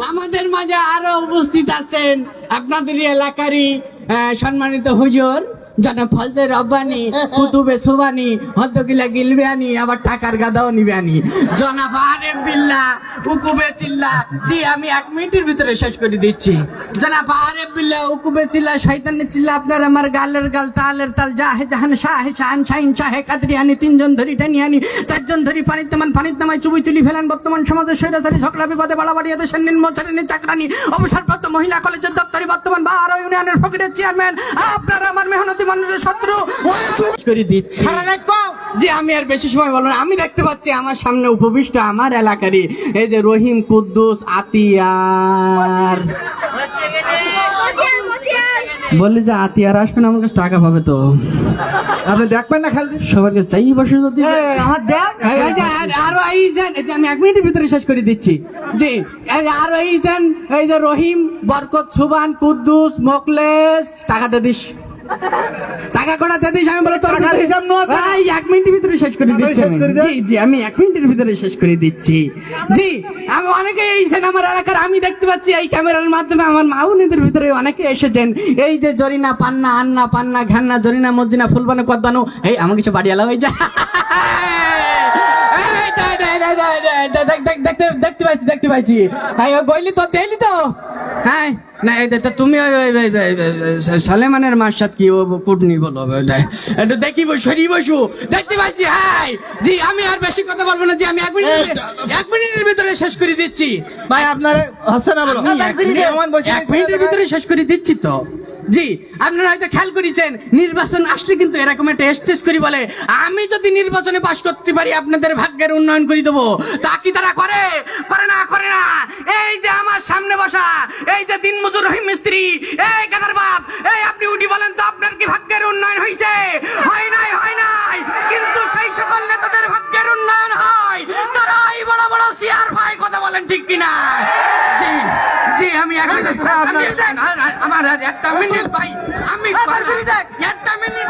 আমাদের মাঝে আরো উপস্থিত আছেন আপনাদের এলাকারই সম্মানিত হুজুর জনাব ফজলে রব্বানি, কুতুবে সুবানি, হদ্দকিলা গিলবিয়ানি, আবার টাকার গাদাও নিবিয়ানি, জনাব আরেফ বিল্লাহ, উকুবে চিল্লা। জি আমি 1 মিনিটের ভিতরে শেষ করে দিচ্ছি। জনাব আরেফ বিল্লাহ, উকুবে চিল্লা, শয়তানের চিল্লা, আপনার আমার গালের গাল, তালের তাল, জাহে জাহান, শাহে শাহান, শাহিন শাহে কাদরিয়ানি, 3 জন ধরি টানিয়ানি, 4 জন ধরি পানির তেমান, পানির নামায় চুবুই তুলি ফেলান। বর্তমান সমাজের স্বৈরাচারী ঝগড়া বিবাদে বাড়াবাড়ি দেশের নিম্নচারী চাকরানি, অবসরপ্রাপ্ত মহিলা কলেজের দপ্তরি, বর্তমান 12 ইউনিয়নের ফকিরের চেয়ারম্যান, আপনারা আমার মেহনতি মানুষের শত্রু করে দিচ্ছি। যে আমি আর বেশি সময় বলবো না। আমি দেখতে পাচ্ছি আমার সামনে উপবিষ্ট আমার এলাকারই এই যে রহিম, কুদ্দুস, আতিয়ার। বললি যে আতিয়ার আসবেন, আমার কাছে টাকা পাবে তো আপনি দেখবেন না খালি সবার কাছে চাই বসে যদি আমার দেখ আরো আইছেন। এই যে আমি 1 মিনিটের ভিতরে শেষ করে দিচ্ছি। জি আরো আইছেন এই যে রহিম, বরকত, সুবান, কুদ্দুস, মোকলেস। টাকা দে দিস, টাকা কটা দে দিস। আমি বলে তোর টাকার হিসাব নয়। 1 মিনিটের ভিতরে শেষ করে দিচ্ছি। জি জি আমি 1 মিনিটের ভিতরে শেষ করে দিচ্ছি। জি আমি অনেকে এইছেন আমার এলাকার। আমি দেখতে পাচ্ছি এই ক্যামেরার মাধ্যমে আমার মা বোনদের ভিতরে অনেকে এসেছেন। এই যে জরিনা, পান্না, আন্না, পান্না, ঘান্না, জরিনা, মজ্জিনা, ফুলবানু, কদবানু। এই আমাকে কিছু বাড়ি আলাম। এই যা দেখতে পাইছি। গইলি তো দেখলি তো। হ্যাঁ না তুমি সালেমানের মার সাথে কি কুটনি বলো একটু দেখি সরি বসু দেখতে পাইছি। হ্যাঁ জি আমি আর বেশি কথা বলবো না। জি আমি 1 মিনিটের ভিতরে শেষ করে দিচ্ছি। ভাই আপনার হচ্ছে না বলো 1 মিনিটের ভিতরে শেষ করে দিচ্ছি তো। জি আপনারা হয়তো খেয়াল করেছেন নির্বাচন আসলে কিন্তু এরকম একটা স্টেজ করি বলে আমি যদি নির্বাচনে পাশ করতে পারি আপনাদের ভাগ্যের উন্নয়ন করে দেবো। তা কি তারা করে? করে না, করে না। এই যে আমার সামনে বসা এই যে দিনমজুর রহিম মিস্ত্রি, এই গাদার বাপ, এই আপনি উঠি বলেন তো আপনার কি ভাগ্যের উন্নয়ন হয়েছে? হয় নাই, হয় নাই। কিন্তু সেই সকল নেতাদের ভাগ্যের উন্নয়ন হয় তারাই বড় বড় চেয়ার পায়। কথা বলেন ঠিক কিনা? জি জি আমি আমার 1 মিনিট ভাই, আমি 1 মিনিট।